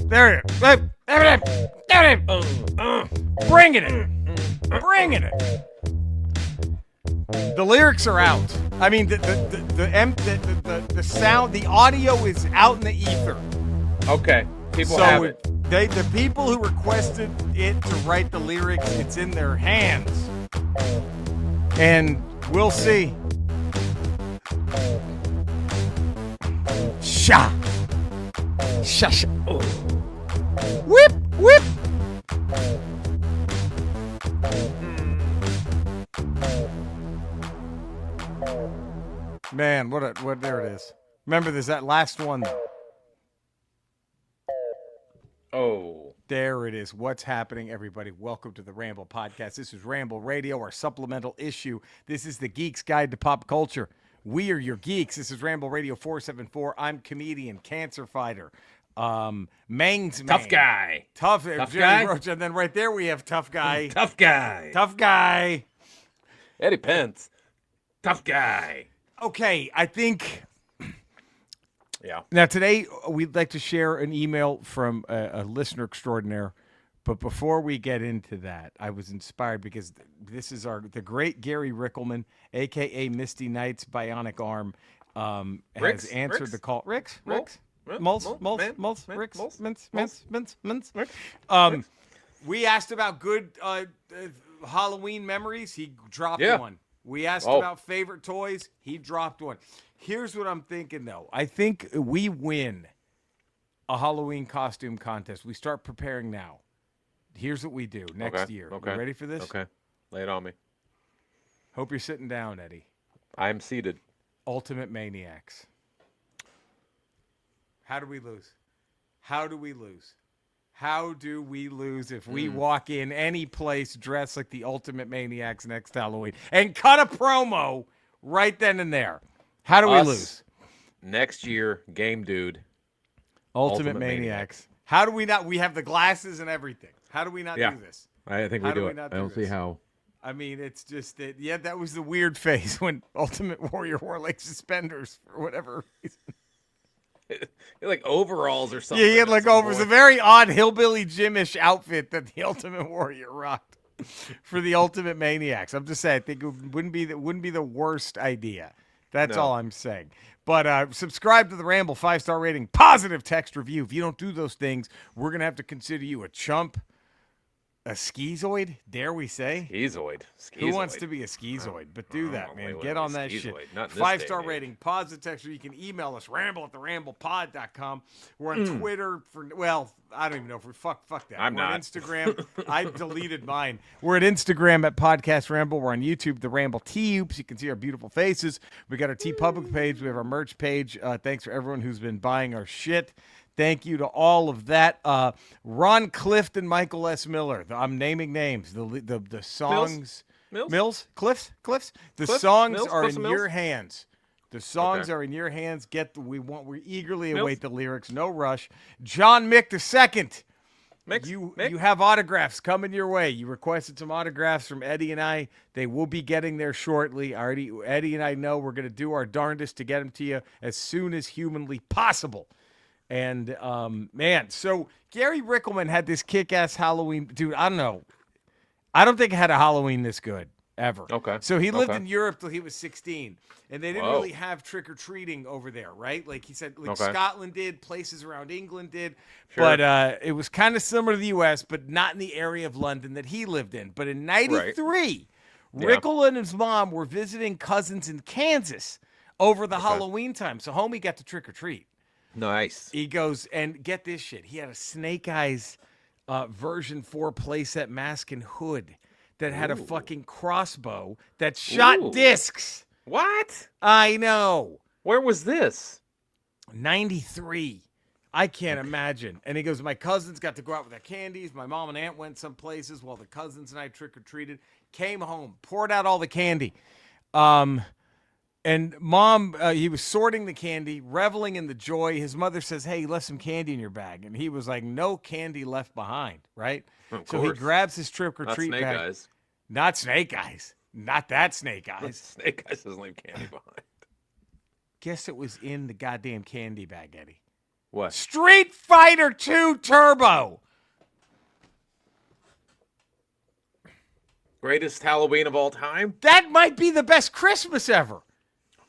There it is. There it is. There it is. Bringing it. Bringing it. The lyrics are out. I mean, the sound, the audio is out in the ether. Okay, people have it. The people who requested it to write the lyrics, it's in their hands, and we'll see. Sha, sha, sha. Oh. Whip, whip. Man, what? There it is. Remember, there's that last one. Oh. There it is. What's happening, everybody? Welcome to the Ramble Podcast. This is Ramble Radio, our supplemental issue. This is the Geek's Guide to Pop Culture. We are your geeks. This is Ramble Radio 474. I'm comedian, cancer fighter, Mang's man. Tough guy. Tough guy? Roach. And then right there we have tough guy. Tough guy. Tough guy. Eddie Pence. Tough guy. Okay, I think... Yeah. Now, today, we'd like to share an email from a listener extraordinaire. But before we get into that, I was inspired because this is the great Gary Rickelman, a.k.a. Misty Knight's bionic arm, has answered the call. Ricks? We asked about good Halloween memories. He dropped one. We asked about favorite toys. He dropped one. Here's what I'm thinking, though. I think we win a Halloween costume contest. We start preparing now. Here's what we do next year. Okay. You ready for this? Okay. Lay it on me. Hope you're sitting down, Eddie. I'm seated. Ultimate Maniacs. How do we lose? How do we lose? How do we lose if we walk in any place dressed like the Ultimate Maniacs next Halloween and cut a promo right then and there? How do we lose? Next year, game dude. Ultimate Maniacs. How do we not? We have the glasses and everything. How do we not do this? I think we do it. I don't see how. I mean, it's just that, that was the weird phase when Ultimate Warrior wore like suspenders for whatever reason. Like overalls or something. Yeah, he had like over. It was a very odd hillbilly Jim-ish outfit that the Ultimate Warrior rocked for the Ultimate Maniacs. I'm just saying, I think it wouldn't be the worst idea. That's all I'm saying. But subscribe to the Ramble, 5-star rating, positive text review. If you don't do those things, we're going to have to consider you a chump, a schizoid, dare we say? Schizoid. Who wants to be a schizoid? But do that, man. Get on that shit. 5-star rating, positive text. You can email us, ramble@theramblepod.com. We're on Twitter for, I don't even know if we're, fuck that. I'm we're not. on Instagram. I deleted mine. We're at Instagram at Podcast Ramble. We're on YouTube, The Ramble T-Oops. You can see our beautiful faces. We got our TeePublic page. We have our merch page. Thanks for everyone who's been buying our shit. Thank you to all of that. Ron Clift and Michael S. Miller. I'm naming names. The songs. Mills? Cliffs? The songs are in your hands. The songs are in your hands. We eagerly await the lyrics. No rush. John Mick II. You have autographs coming your way. You requested some autographs from Eddie and I. They will be getting there shortly. Eddie and I know we're going to do our darndest to get them to you as soon as humanly possible. And, so Gary Rickelman had this kick-ass Halloween. Dude, I don't know. I don't think I had a Halloween this good, ever. Okay. So he lived in Europe till he was 16. And they didn't really have trick-or-treating over there, right? Like he said, Scotland did, places around England did. Sure. But it was kind of similar to the U.S., but not in the area of London that he lived in. But in 93, Rickle and his mom were visiting cousins in Kansas over the Halloween time. So homie got to trick-or-treat. Nice. He goes, and get this shit. He had a Snake Eyes version 4 playset mask and hood that had a fucking crossbow that shot discs. What? I know. Where was this? 93. I can't imagine. And he goes, my cousins got to go out with their candies. My mom and aunt went some places while the cousins and I trick-or-treated. Came home, poured out all the candy. And mom, he was sorting the candy, reveling in the joy. His mother says, hey, you left some candy in your bag. And he was like, no candy left behind, right? So he grabs his trick-or-treat bag. Not Snake Eyes. Not Snake Eyes. Not that Snake Eyes. Snake Eyes doesn't leave candy behind. Guess it was in the goddamn candy bag, Eddie. What? Street Fighter 2 Turbo. Greatest Halloween of all time? That might be the best Christmas ever.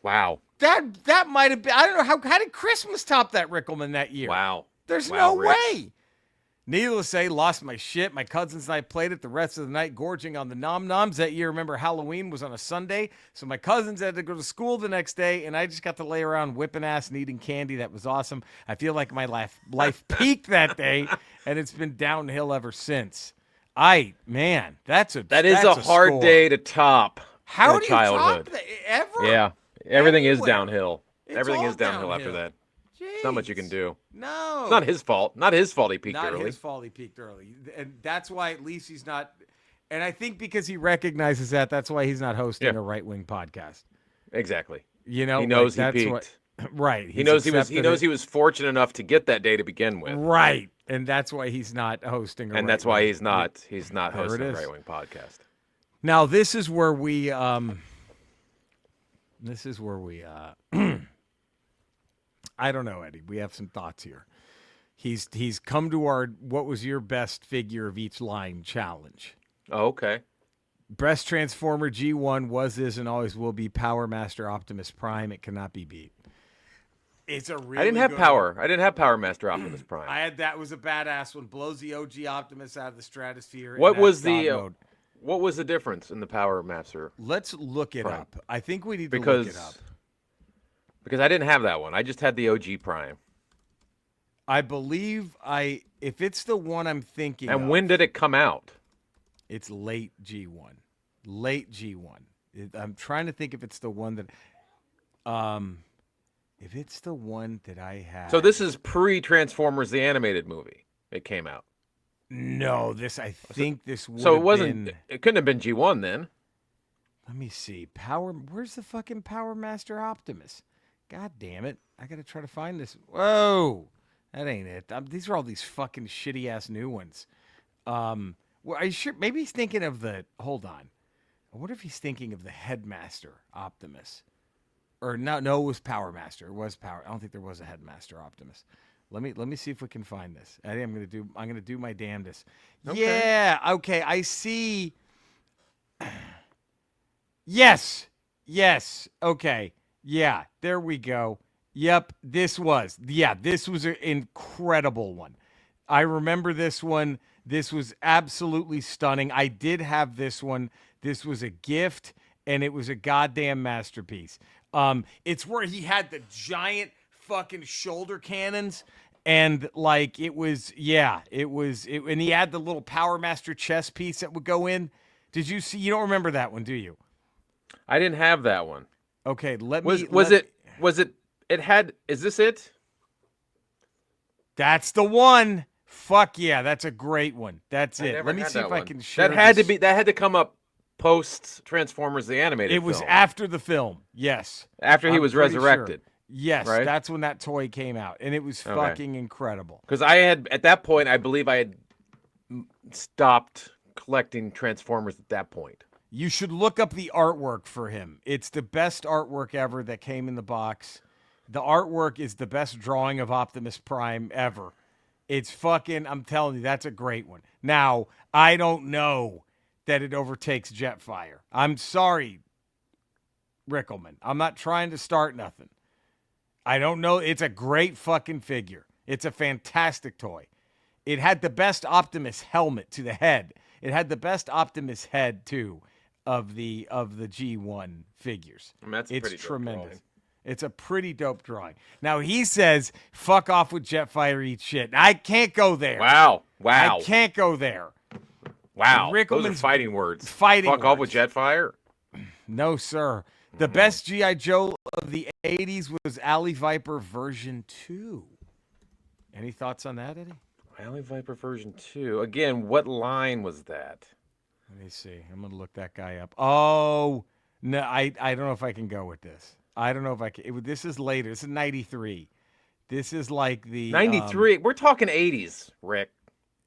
Wow. That might have been. I don't know how did Christmas top that, Rickelman, that year? Wow. There's Wow, no Rich. way. Needless to say, lost my shit. My cousins and I played it the rest of the night, gorging on the nom-noms. That year, remember, Halloween was on a Sunday, so my cousins had to go to school the next day, and I just got to lay around whipping ass and eating candy. That was awesome. I feel like my life peaked that day, and it's been downhill ever since. That that's is a hard score. day to top. How in do you childhood. top that ever? Yeah. Everything is Anywhere. downhill. It's Everything all is downhill after downhill. that. There's not much you can Jeez. do. No. It's not his fault. Not his fault he peaked Not early. his fault he peaked early. And that's why at least he's not. And I think because he recognizes that's why he's not hosting a right-wing podcast. Exactly. You know, He knows that's he what- peaked. right. He knows he was fortunate enough to get that day to begin with. Right. And that's why he's not hosting And that's why he's not There hosting it a is. right-wing podcast. Now this is where we I don't know, Eddie. We have some thoughts here. He's come to our what was your best figure of each line challenge. Oh, okay. Best Transformer G1 was, is, and always will be Power Master Optimus Prime. It cannot be beat. It's a really I didn't have good Power. I didn't have Power Master Optimus Prime. I had that was a badass one. Blows the OG Optimus out of the stratosphere. What and was that's the God mode. what was the difference in the Power Master? Let's look it Prime. up. I think we need to look it up. Because I didn't have that one. I just had the OG Prime. I believe if it's the one I'm thinking And of, when did it come out? it's late G1. Late G1. I'm trying to think if it's the one that if it's the one that I had. So this is pre-Transformers the animated movie. It came out. No, I think this would So it have wasn't been, it couldn't have been G1 then. let me see. Where's the fucking Power Master Optimus? God damn it. I got to try to find this. Whoa. That ain't it. These are all these fucking shitty ass new ones. Well, are you sure? Maybe he's thinking of hold on. I wonder if he's thinking of the Headmaster Optimus. Or no, it was Power Master. It was Power. I don't think there was a Headmaster Optimus. Let me see if we can find this. I'm gonna do my damnedest. Okay. Yeah, okay, I see. Yes. Okay. Yeah, there we go. Yep, this was an incredible one. I remember this one. This was absolutely stunning. I did have this one. This was a gift, and it was a goddamn masterpiece. It's where he had the giant fucking shoulder cannons, and like and he had the little Power Master chest piece that would go in. Did you see? You don't remember that one, do you? I didn't have that one. Okay, Is this it? That's the one. Fuck yeah, that's a great one. That's I it. never Let me had see that if I one. can share. That this. had to come up post Transformers the animated It was film. after the film. Yes. After he I'm was pretty resurrected. Sure. Yes, right? that's when that toy came out, and it was Okay. fucking incredible. Because I had at that point, I believe I had stopped collecting Transformers at that point. You should look up the artwork for him. It's the best artwork ever that came in the box. The artwork is the best drawing of Optimus Prime ever. It's fucking, I'm telling you, that's a great one. Now, I don't know that it overtakes Jetfire. I'm sorry, Rickelman. I'm not trying to start nothing. I don't know. It's a great fucking figure. It's a fantastic toy. It had the best Optimus helmet to the head. It had the best Optimus head, too, of the G1 figures. I mean, that's a It's pretty dope tremendous. drawing. It's a pretty dope drawing. Now, he says, fuck off with Jetfire, eat shit. I can't go there. Wow. I can't go there. Wow. Those are Rickelman's fighting words. fighting Fuck off words. with Jetfire. No, sir. The best G.I. Joe of the 80s was Alley Viper version 2. Any thoughts on that, Eddie? Alley Viper version 2. Again, what line was that? Let me see. I'm going to look that guy up. Oh, no, I don't know if I can go with this. I don't know if I can. This is later. This is 93. This is like the 93. We're talking 80s, Rick.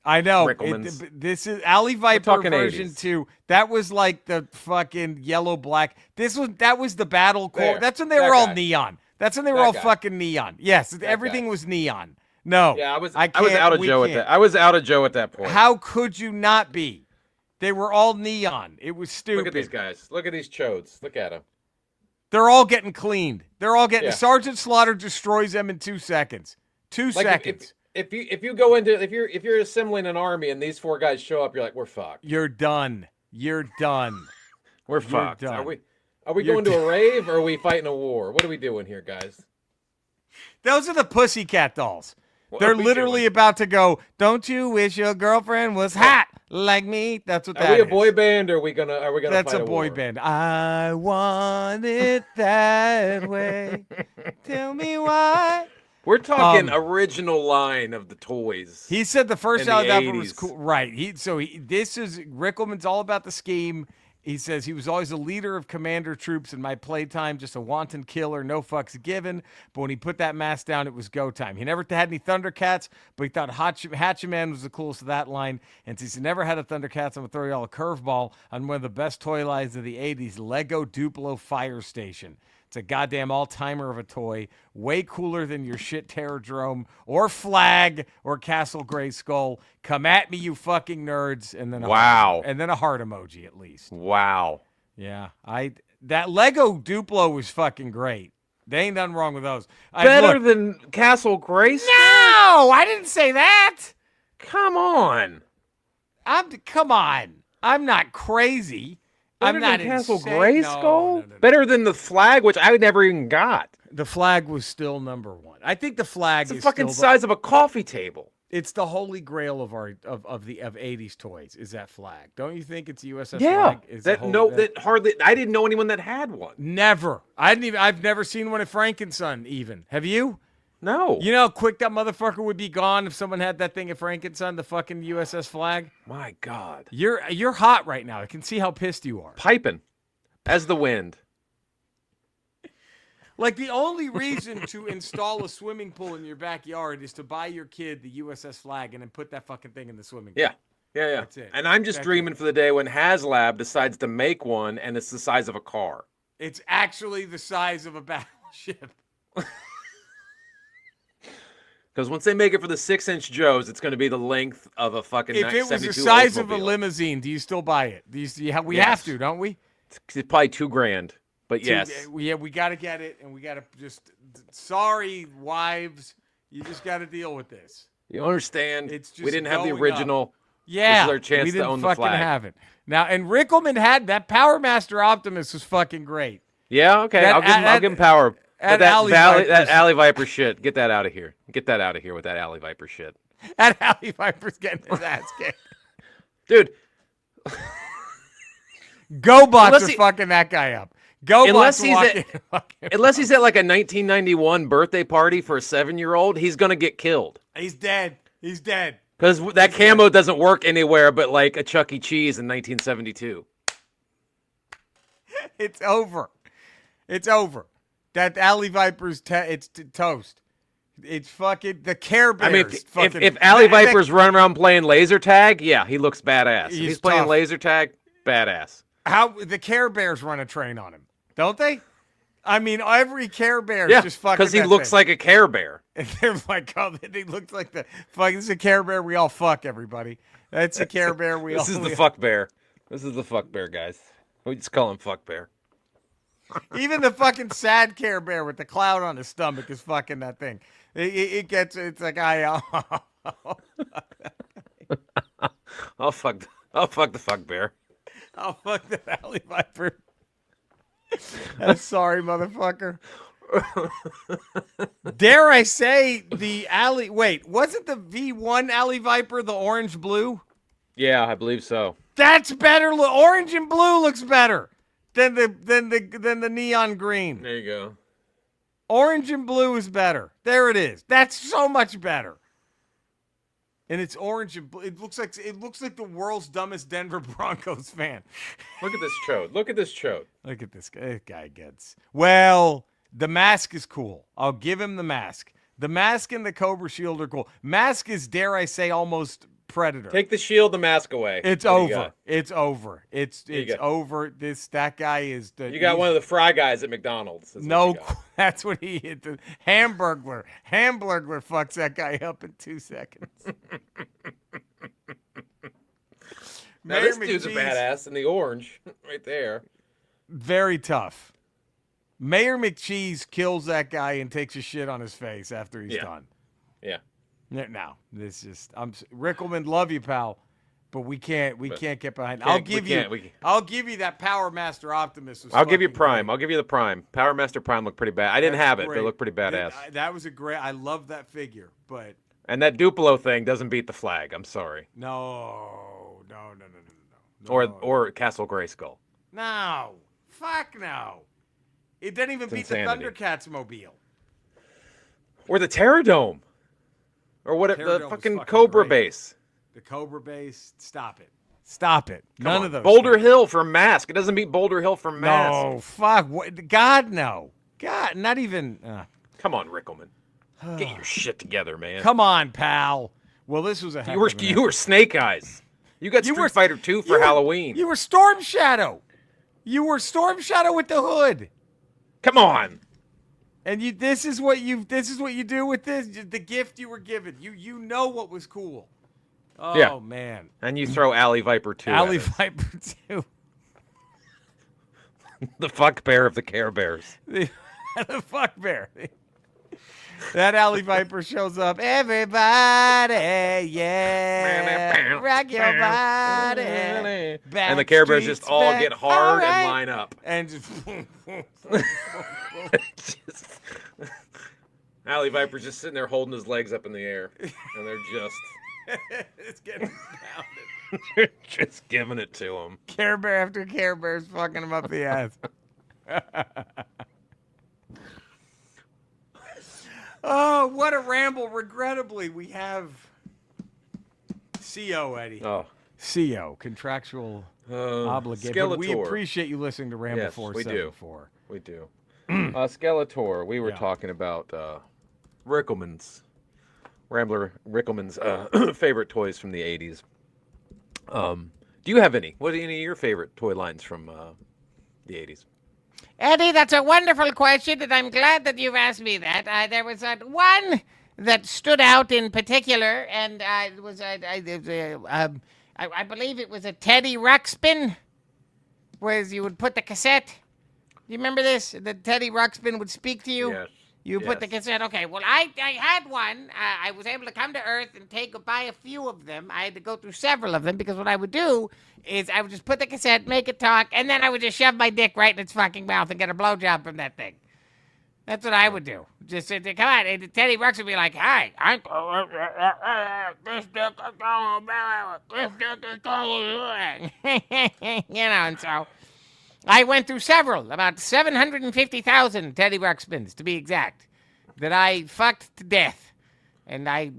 I know. Rickelman's. This is Alley Viper talking version 80s. 2. That was like the fucking yellow black. That was the battle core. There. That's when they That were all guy. neon. That's when they were That all guy. fucking neon. Yes, everything was neon. No. Yeah, I was can't, out of we Joe can't. at that. I was out of Joe at that point. How could you not be? They were all neon. It was stupid. Look at these guys. Look at these chodes. Look at them. They're all getting cleaned. They're all getting. Yeah. Sergeant Slaughter destroys them in 2 seconds. 2 seconds. If you go into if you're assembling an army and these 4 guys show up, you're like, we're fucked. You're done. You're done. We're fucked. Done. Are we going to a rave or are we fighting a war? What are we doing here, guys? Those are the Pussycat Dolls. What They're are we literally doing? about to go. Don't you wish your girlfriend was hot like me? That's what that Are we a is. boy band or are we gonna That's fight a boy war? band. I want it that way. Tell me why. We're talking original line of the toys. He said the first In the Alley Viper was 80s. cool. Right. This is Rickelman's all about the scheme. He says he was always a leader of commander troops in my playtime, just a wanton killer, no fucks given. But when he put that mask down, it was go time. He never had any Thundercats, but he thought Hatchaman was the coolest of that line. And since he never had a Thundercats, I'm going to throw y'all a curveball on one of the best toy lines of the 80s, Lego Duplo Fire Station. It's a goddamn all-timer of a toy, way cooler than your shit Terrordrome or Flag or Castle Grayskull. Come at me, you fucking nerds, and then a heart emoji at least. Wow. Yeah, that Lego Duplo was fucking great. There ain't nothing wrong with those. Better than Castle Grace? No, I didn't say that. Come on. Come on. I'm not crazy. Better I'm not than Castle insane. Grayskull? No. Better than the Flag, which I never even got. The Flag was still number one. I think the Flag It's the is fucking still size of a coffee table. It's the holy grail of our of 80s toys. Is that Flag? Don't you think it's USS Yeah. Flag? Is That hardly. I didn't know anyone that had one. Never. I've never seen one at Frankenson. Even have you? No. You know how quick that motherfucker would be gone if someone had that thing at Frankenson, the fucking USS Flag. My God. You're hot right now. I can see how pissed you are. Piping as the wind. Like the only reason to install a swimming pool in your backyard is to buy your kid the USS Flag and then put that fucking thing in the swimming pool. Yeah. That's it. And I'm just That's dreaming for the day when HasLab decides to make one and it's the size of a car. It's actually the size of a battleship. Because once they make it for the 6-inch Joes, it's going to be the length of a fucking If it was the 72 size of a Oldsmobile. limousine, do you still buy it? We Yes. have to, don't we? It's probably $2,000, but yes. Yeah, we got to get it, and we got to just. Sorry, wives, you just got to deal with this. You understand? It's just we didn't have the going original. Yeah, This is our chance we to didn't own the fucking flag. have it now. And Rickelman had that Power Master Optimus was fucking great. Yeah, okay. That- I'll give him power. at But Alley that Vipers. Alley Viper shit. Get that out of here. Get that out of here with that Alley Viper shit. That Alley Viper's getting his ass kicked. Dude, GoBots Unless are he- fucking that guy up. GoBots Unless he's walking. unless he's at like a 1991 birthday party for a 7-year-old, he's going to get killed. He's dead. He's dead. Because that camo doesn't work anywhere but like a Chuck E. Cheese in 1972. It's over. It's over. That Alley Viper's it's toast. It's fucking the Care Bears. I mean, fucking, if Alley Viper's running around playing laser tag, yeah, he looks badass. If He's he's playing tough. laser tag, badass. how the Care Bears run a train on him, don't they? I mean, every Care Bear Yeah, just fucking. because he that looks thing. like a Care Bear. And they're like, oh, he looks like the fuck. This is a Care Bear. We all fuck everybody. That's a Care Bear. This is the fuck bear. This is the fuck bear, guys. We just call him fuck bear. Even the fucking sad Care Bear with the cloud on his stomach is fucking that thing. It gets. It's like I'll fuck the fuck bear. I'll fuck the Alley Viper. I'm sorry, motherfucker. Dare I say the Alley? Wait, wasn't the V1 Alley Viper the orange blue? Yeah, I believe so. That's better. Orange and blue looks better than the neon green. There you go. Orange and blue is better. There it is. That's so much better. And it's orange and blue. It looks like the world's dumbest Denver Broncos fan. Look at this chode. Look at this chode. Look at this guy. This guy gets. Well, the mask is cool. I'll give him the mask. The mask and the Cobra Shield are cool. Mask is, dare I say, almost Predator. Take the shield, the mask away. It's What do you over. got? It's over. It's you go. over. That guy is the. You got one of the fry guys at McDonald's. Is what No, you got. that's what he hit. The Hamburglar. Hamburglar fucks that guy up in 2 seconds. Now this dude's a badass in the orange right there. Very tough. Mayor McCheese kills that guy and takes a shit on his face after he's done. Yeah. No, this just Rickelman, love you, pal, but we can't get behind. I'll give you that Power Master Optimus. I'll give you Prime. Great. I'll give you the Prime. Power Master Prime looked pretty bad. I didn't have it, but it looked pretty badass. That was a great. I love that figure, but and that Duplo thing doesn't beat the flag. I'm sorry. No. Or Castle Grayskull. No, fuck no. It doesn't even beat insanity. the Thundercats mobile. Or the Terradome. Or what? The fucking Cobra base. The Cobra base. Stop it. Stop it. None of those. Boulder Hill for Mask. It doesn't beat Boulder Hill for Mask. No, fuck. What? God, no. God, not even. Come on, Rickelman. Get your shit together, man. Come on, pal. Well, this was a heck of an you were Snake Eyes. You got Street Fighter 2 for Halloween. You were Storm Shadow. You were Storm Shadow with the hood. Come on. And this is what you do with this. The gift you were given. You know what was cool. Oh man. And you throw Alley Viper 2. Alley Viper 2. The fuck bear of the Care Bears. The fuck bear. That Alley Viper shows up. Everybody, yeah. Rock your body. And the Care Bears just all get hard and line up. And just. Alley Viper's just sitting there holding his legs up in the air. And they're just. It's getting pounded. They're just giving it to him. Care Bear after Care Bear's fucking him up the ass. Oh, what a ramble. Regrettably, we have CO, Eddie. Oh. CO, contractual obligation. Skeletor. But we appreciate you listening to Ramble 474. We do. Skeletor, we were talking about Rickelman's favorite toys from the 80s. Do you have any? What are any of your favorite toy lines from the 80s? Eddie, that's a wonderful question, and I'm glad that you've asked me that. There was one that stood out in particular, and it was I believe it was a Teddy Ruxpin, where you would put the cassette. Do you remember this? The Teddy Ruxpin would speak to you. Yes. You put the cassette. Okay. Well, I had one. I was able to come to Earth and buy a few of them. I had to go through several of them because what I would do is I would just put the cassette, make it talk, and then I would just shove my dick right in its fucking mouth and get a blowjob from that thing. That's what I would do. Just sit there, come on. And Teddy Ruxpin would be like, "Hi, this dick is going bad. This dick is going," and so. I went through several, about 750,000 Teddy Ruxpins, to be exact, that I fucked to death. And I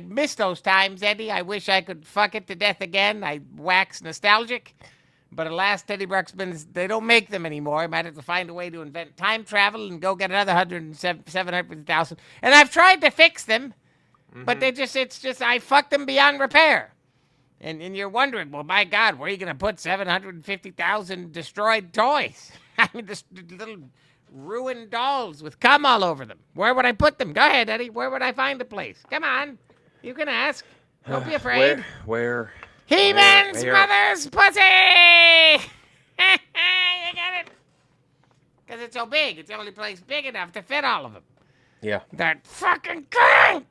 miss those times, Eddie. I wish I could fuck it to death again. I wax nostalgic. But alas, Teddy Ruxpins, they don't make them anymore. I might have to find a way to invent time travel and go get another 750,000. And I've tried to fix them, but it's just, I fucked them beyond repair. And you're wondering, well, my God, where are you going to put 750,000 destroyed toys? I mean, just little ruined dolls with cum all over them. Where would I put them? Go ahead, Eddie. Where would I find a place? Come on. You can ask. Don't be afraid. Where? He-Man's brother's pussy! You get it? Because it's so big. It's the only place big enough to fit all of them. Yeah. That fucking thing!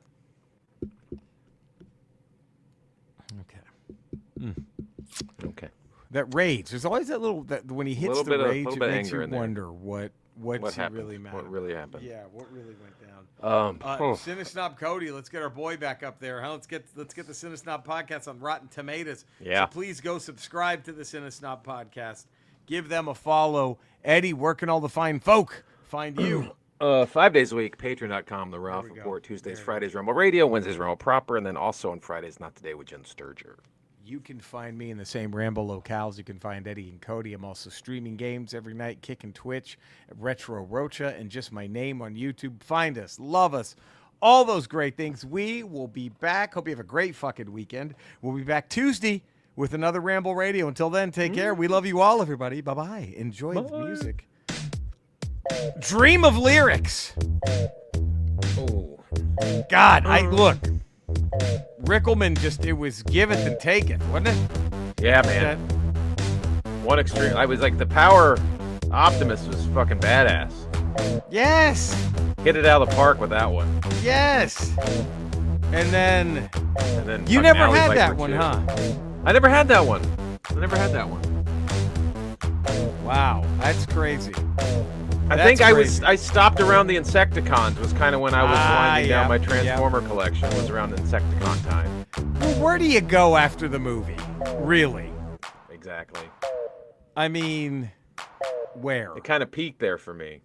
Okay. That rage. There's always that little that when he hits the rage, it makes you wonder what happened. really matters. What really happened? Yeah, what really went down. Cinesnob Cody, let's get our boy back up there. Huh? Let's get the Cinesnob podcast on Rotten Tomatoes. Yeah. So please go subscribe to the Cinesnob podcast. Give them a follow. Eddie, where can all the fine folk find you? 5 days a week, patreon.com, The Ralph Report, Tuesdays, Fridays, Ramble Radio, Wednesdays, Ramble Proper, and then also on Fridays, Not Today with Jen Sturger. You can find me in the same Ramble locales. You can find Eddie and Cody. I'm also streaming games every night, kicking Twitch, Retro Rocha, and just my name on YouTube. Find us, love us, all those great things. We will be back. Hope you have a great fucking weekend. We'll be back Tuesday with another Ramble Radio. Until then, take care. We love you all, everybody. Bye-bye. Enjoy the music. Dream of lyrics. Oh. God, look. Rickelman it was give it and take it, wasn't it? Yeah, man. One extreme. I was like, the Power Optimist was fucking badass. Yes. Hit it out of the park with that one. Yes. And then you fucking never Alley had Viper that one, 2. huh? I never had that one. Wow, that's crazy. I think I stopped around the Insecticons was kind of when I was winding down my Transformer collection. Was around Insecticon time. Well, where do you go after the movie? Really? Exactly. I mean, where? It kind of peaked there for me.